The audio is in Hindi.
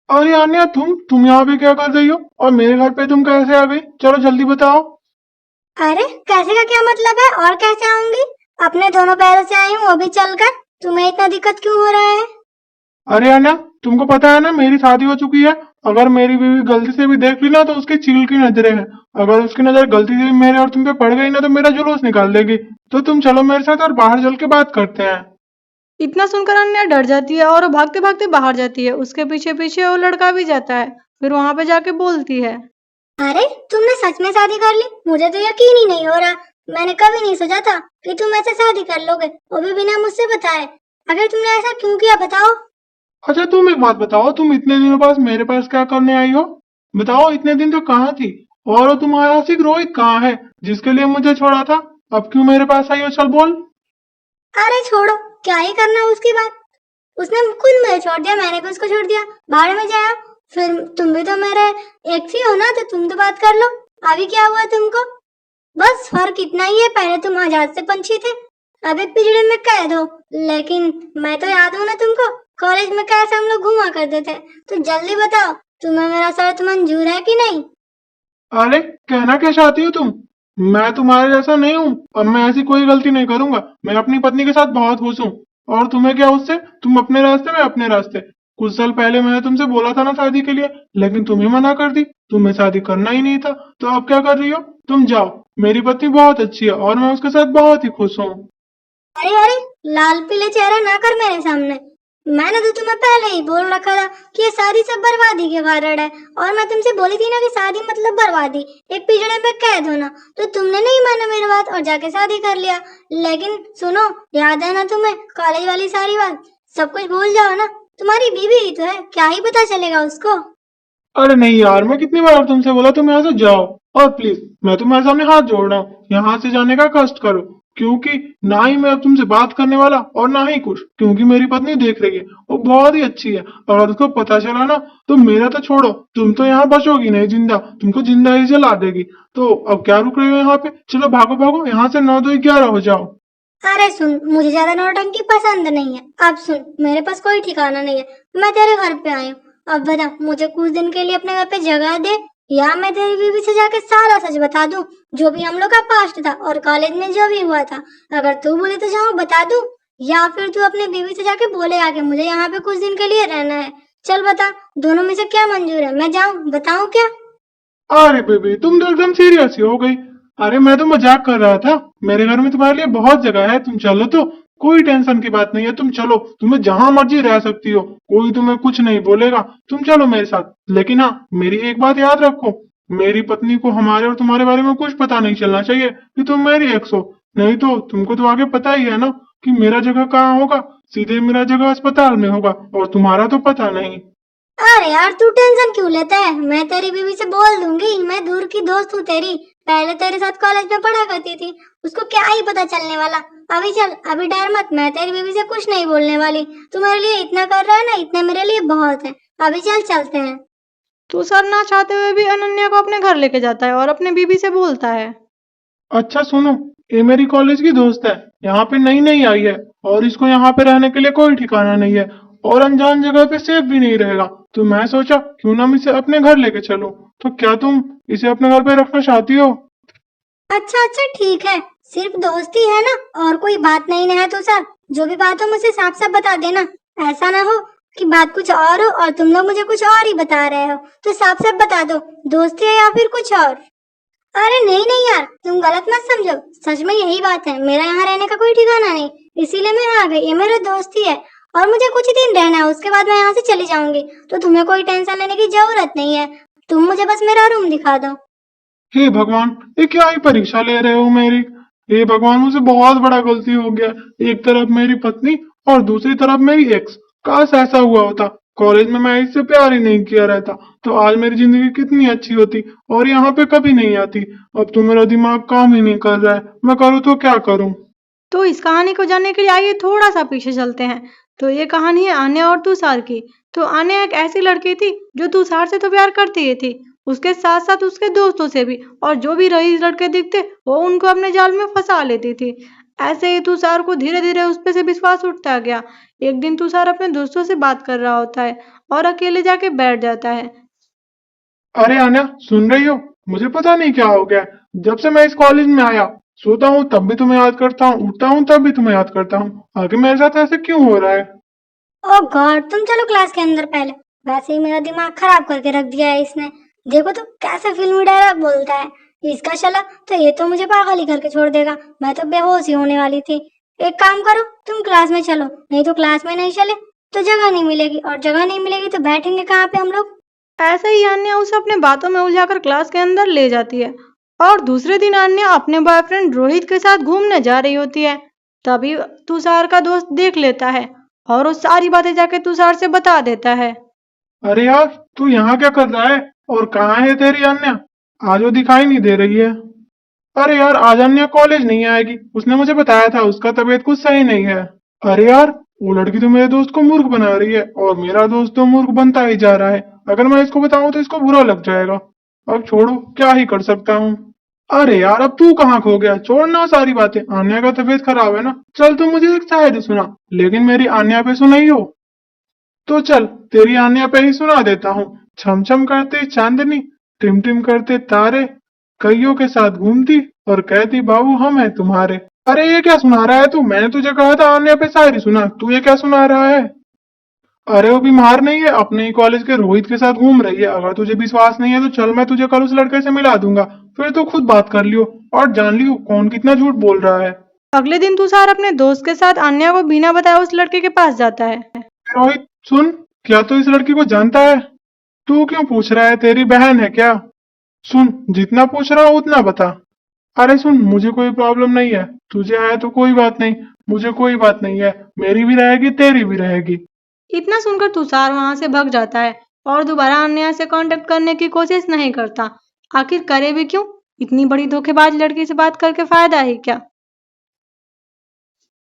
अरे आन्या, तुम यहाँ पे क्या कर रही हो और मेरे घर पे तुम कैसे आ गई? चलो जल्दी बताओ। अरे कैसे का क्या मतलब है? और कैसे आऊंगी? अपने दोनों पैरों से आई हूँ, वो भी चलकर। तुम्हें इतना दिक्कत क्यों हो रहा है? अरे आन्या, तुमको पता है ना मेरी शादी हो चुकी है। अगर मेरी बीवी गलती से भी देख ली ना तो उसकी चील की नजरें हैं। अगर उसकी नजर गलती से भी मेरे और तुम पे पड़ गई ना तो मेरा जुलूस निकाल देगी। तो तुम चलो मेरे साथ और बाहर चल के बात करते हैं। इतना सुनकर अन्या डर जाती है और वो भागते भागते बाहर जाती है। उसके पीछे पीछे वो लड़का भी जाता है। फिर वहां पे जाके बोलती है। अरे तुमने सच में शादी कर ली? मुझे तो यकीन ही नहीं हो रहा। मैंने कभी नहीं सोचा था कि तुम ऐसे शादी कर लोगे, वो भी बिना मुझसे बताए। अगर तुमने ऐसा क्यों किया बताओ। अच्छा तुम एक बात बताओ, तुम इतने दिनों पास मेरे पास क्या करने आई हो? बताओ, इतने दिन तो कहाँ थी? और वो तुम्हारा आशिक रोहित कहाँ है, जिसके लिए मुझे छोड़ा था? अब क्यों मेरे पास आई हो? चल बोल। अरे छोड़ो, क्या ही करना उसकी बात। उसने खुद मुझे छोड़ दिया, मैंने भी उसको छोड़ दिया। बाहर में जाया। फिर तुम भी तो मेरे एक ही हो ना, तो तुम तो बात कर लो। अभी क्या हुआ तुमको? बस फर्क इतना ही है, पहले तुम आजाद से पंछी थे, अब एक पिंजड़े में कैद हो। लेकिन मैं तो याद हूँ ना तुमको, कॉलेज में कैसे हम लोग घुमा करते थे। तो जल्दी बताओ, तुम्हें मेरा शर्त मंजूर है कि नहीं? अरे कहना क्या चाहती हो तुम? मैं तुम्हारे जैसा नहीं हूँ और मैं ऐसी कोई गलती नहीं करूंगा। मैं अपनी पत्नी के साथ बहुत खुश हूँ। और तुम्हें क्या उससे? तुम अपने रास्ते में अपने रास्ते। कुछ साल पहले मैंने तुमसे बोला था ना शादी के लिए, लेकिन तुम ही मना कर दी। तुम्हें शादी करना ही नहीं था। तो अब क्या कर रही हो? तुम जाओ। मेरी पत्नी बहुत अच्छी है और मैं उसके साथ बहुत ही खुश हूँ। अरे अरे, लाल पीले चेहरा ना कर मेरे सामने। मैंने तो तुम्हें पहले ही बोल रखा था कि ये शादी सब बर्बादी के कारण है। और मैं तुमसे बोली थी ना कि शादी मतलब बर्बादी, एक पिंजड़े में कैद होना। तो तुमने नहीं माना मेरी बात और जाके शादी कर लिया। लेकिन सुनो, याद है ना तुम्हें कॉलेज वाली सारी बात? सब कुछ भूल जाओ ना। तुम्हारी बीवी ही तो है, क्या ही पता चलेगा उसको। अरे नहीं यार, मैं कितनी बार तुमसे बोला तुम यहाँ से जाओ। और प्लीज, मैं तुम्हारे सामने हाथ जोड़ रहा हूँ, यहाँ से जाने का कष्ट करो। क्योंकि ना ही मैं अब तुमसे बात करने वाला और ना ही कुछ, क्योंकि मेरी पत्नी देख रही है, वो बहुत ही अच्छी है। अगर उसको पता चला ना तो मेरा तो छोड़ो, तुम तो यहाँ बचोगी नहीं जिंदा, तुमको जिंदा ही जला देगी। तो अब क्या रुक रहे हो यहाँ पे? चलो भागो भागो यहाँ से, 9 2 11 हो जाओ। अरे सुन, मुझे ज्यादा नौटंकी पसंद नहीं है। अब सुन, मेरे पास कोई ठिकाना नहीं है, मैं तेरे घर पे आई हूँ। अब बता, मुझे कुछ दिन के लिए अपने घर पे जगह दे, या मैं तेरी बीवी से जाके सारा सच बता दूं, जो भी हम लोग का पास्ट था और कॉलेज में जो भी हुआ था। अगर तू बोले तो जाऊँ बता दूं, या फिर तू अपनी बीवी से जाके बोले आके मुझे यहाँ पे कुछ दिन के लिए रहना है। चल बता, दोनों में से क्या मंजूर है? मैं जाऊँ बताऊँ क्या? अरे बेबी, तुम तो एकदम सीरियस ही हो गई। अरे मैं तो मजाक कर रहा था। मेरे घर में तुम्हारे लिए बहुत जगह है, तुम चलो तो। कोई टेंशन की बात नहीं है, तुम चलो। तुम्हें जहां मर्जी रह सकती हो, कोई तुम्हें कुछ नहीं बोलेगा। तुम चलो मेरे साथ। लेकिन हाँ, मेरी एक बात याद रखो, मेरी पत्नी को हमारे और तुम्हारे बारे में कुछ पता नहीं चलना चाहिए कि तुम मेरी एक्स हो। नहीं तो तुमको तो आगे पता ही है ना कि मेरा जगह कहाँ होगा। सीधे मेरा जगह अस्पताल में होगा, और तुम्हारा तो पता नहीं। अरे यार, तू टेंशन क्यों लेता है? मैं तेरी बीवी से बोल दूंगी, मैं दूर की दोस्त हूँ तेरी। पहले तेरे साथ कॉलेज में पढ़ा करती थी, उसको क्या ही पता चलने वाला। अभी चल, अभी डर मत, मैं तेरी बीवी से कुछ नहीं बोलने वाली। तू मेरे लिए इतना कर रहा है ना, इतना मेरे लिए बहुत है। अभी चल चलते हैं। तो सर ना चाहते हुए भी अनन्या को अपने घर लेके जाता है और अपने बीबी से बोलता है। अच्छा सुनो, ये मेरी कॉलेज की दोस्त है, यहाँ पे नई नई आई है, और इसको यहाँ पे रहने के लिए कोई ठिकाना नहीं है, और अनजान जगह पे सेफ भी नहीं रहेगा। तो मैं सोचा क्यों ना मैं इसे अपने घर लेके चलूं। तो क्या तुम इसे अपने घर पे रखना चाहती हो? अच्छा अच्छा ठीक है, सिर्फ दोस्ती है ना, और कोई बात नहीं ना है तो सर, जो भी बात हो मुझे साफ साफ बता देना। ऐसा ना हो कि बात कुछ और हो और तुम लोग मुझे कुछ और ही बता रहे हो। तो साफ साफ बता दो, दोस्ती है या फिर कुछ और? अरे नहीं नहीं यार, तुम गलत मत समझो। सच में यही बात है, मेरा यहाँ रहने का कोई ठिकाना नहीं, इसीलिए मैं आ गई। ये मेरा दोस्ती है और मुझे कुछ ही दिन रहना है, उसके बाद मैं यहाँ से चली जाऊंगी। तो तुम्हें कोई टेंशन लेने की जरूरत नहीं है, तुम मुझे बस मेरा रूम दिखा दो। हे भगवान, ये क्या ही परीक्षा ले रहे हो मेरी? हे भगवान, मुझसे बहुत बड़ा गलती हो गया। एक तरफ मेरी पत्नी और दूसरी तरफ मेरी एक्स। काश ऐसा हुआ होता, कॉलेज में मैं इससे प्यार ही नहीं किया रहता, तो आज मेरी जिंदगी कितनी अच्छी होती और यहाँ पे कभी नहीं आती। अब तो मेरा दिमाग काम ही नहीं कर रहा है, मैं करूँ तो क्या करूँ? तो इस कहानी को जानने के लिए आइए थोड़ा सा पीछे चलते हैं। तो ये कहानी है आन्या और तुषार की। तो आन्या एक ऐसी लड़की थी जो तुषार से तो प्यार करती ही थी, उसके साथ साथ उसके दोस्तों से भी, और जो भी रईस लड़के दिखते वो उनको अपने जाल में फंसा लेती थी। ऐसे ही तुषार को धीरे धीरे उस पे से विश्वास उठता गया। एक दिन तुषार अपने दोस्तों से बात कर रहा होता है और अकेले जाके बैठ जाता है। अरे आन्या, सुन रही हो? मुझे पता नहीं क्या हो गया। जब से मैं इस कॉलेज में आया, सोता हूँ तब भी तुम्हें याद करता हूँ, उठता हूँ तब भी तुम्हें याद करता हूँ। आगे मेरे साथ ऐसे क्यों हो रहा है? ओ गॉड, तुम चलो क्लास के अंदर पहले। वैसे ही मेरा दिमाग खराब करके रख दिया है इसने। देखो तो कैसे फिल्मी डायलॉग बोलता है। इसका शाला तो ये तो मुझे पागल ही करके छोड़ देगा। मैं तो बेहोश ही होने वाली थी। एक काम करो, तुम क्लास में चलो, नहीं तो क्लास में नहीं चले तो जगह नहीं मिलेगी, और जगह नहीं मिलेगी तो बैठेंगे कहाँ पे हम लोग। ऐसे ही अन्या उसे अपने बातों में उलझाकर क्लास के अंदर ले जाती है और दूसरे दिन अन्या अपने बॉयफ्रेंड रोहित के साथ घूमने जा रही होती है। तभी तुषार का दोस्त देख लेता है और वो सारी बातें जाके तुषार से बता देता है। अरे यार, तू यहाँ क्या कर रहा है? और कहाँ है तेरी अन्या? आज वो दिखाई नहीं दे रही है। अरे यार, आज अन्या कॉलेज नहीं आएगी। उसने मुझे बताया था उसका तबीयत कुछ सही नहीं है। अरे यार, वो लड़की तो मेरे दोस्त को मूर्ख बना रही है और मेरा दोस्त तो मूर्ख बनता ही जा रहा है। अगर मैं इसको बताऊं तो इसको बुरा लग जाएगा। अब छोड़ो, क्या ही कर सकता हूँ। अरे यार, अब तू कहाँ खो गया? छोड़ना सारी बातें। आन्या का तबीयत खराब है ना। चल, तू मुझे एक शायरी सुना, लेकिन मेरी आन्या पे सुनाई हो। तो चल, तेरी आन्या पे ही सुना देता हूँ। छम छम करते चांदनी, टिम टिम करते तारे, कईयों के साथ घूमती और कहती बाबू हम हैं तुम्हारे। अरे ये क्या सुना रहा है तू? मैंने तुझे कहा था आन्या पे शायरी सुना, तू ये क्या सुना रहा है? अरे वो बीमार नहीं है, अपने ही कॉलेज के रोहित के साथ घूम रही है। अगर तुझे विश्वास नहीं है तो चल, मैं तुझे कल उस लड़के से मिला दूंगा, फिर तू खुद बात कर लियो और जान लियो कौन कितना झूठ बोल रहा है। अगले दिन तुषार अपने दोस्त के साथ अन्या को बिना बताए उस लड़के के पास जाता है। रोहित सुन, क्या तू इस लड़की को जानता है? तू क्यों पूछ रहा है? तेरी बहन है क्या? सुन, जितना पूछ रहा हूँ उतना बता। अरे सुन, मुझे कोई प्रॉब्लम नहीं है। तुझे है तो कोई बात नहीं, मुझे कोई बात नहीं है। मेरी भी रहेगी, तेरी भी रहेगी। इतना सुनकर तुषार वहां से भाग जाता है और दोबारा अन्या से कांटेक्ट करने की कोशिश नहीं करता। आखिर करे भी क्यों? इतनी बड़ी धोखेबाज लड़की से बात करके फायदा ही क्या?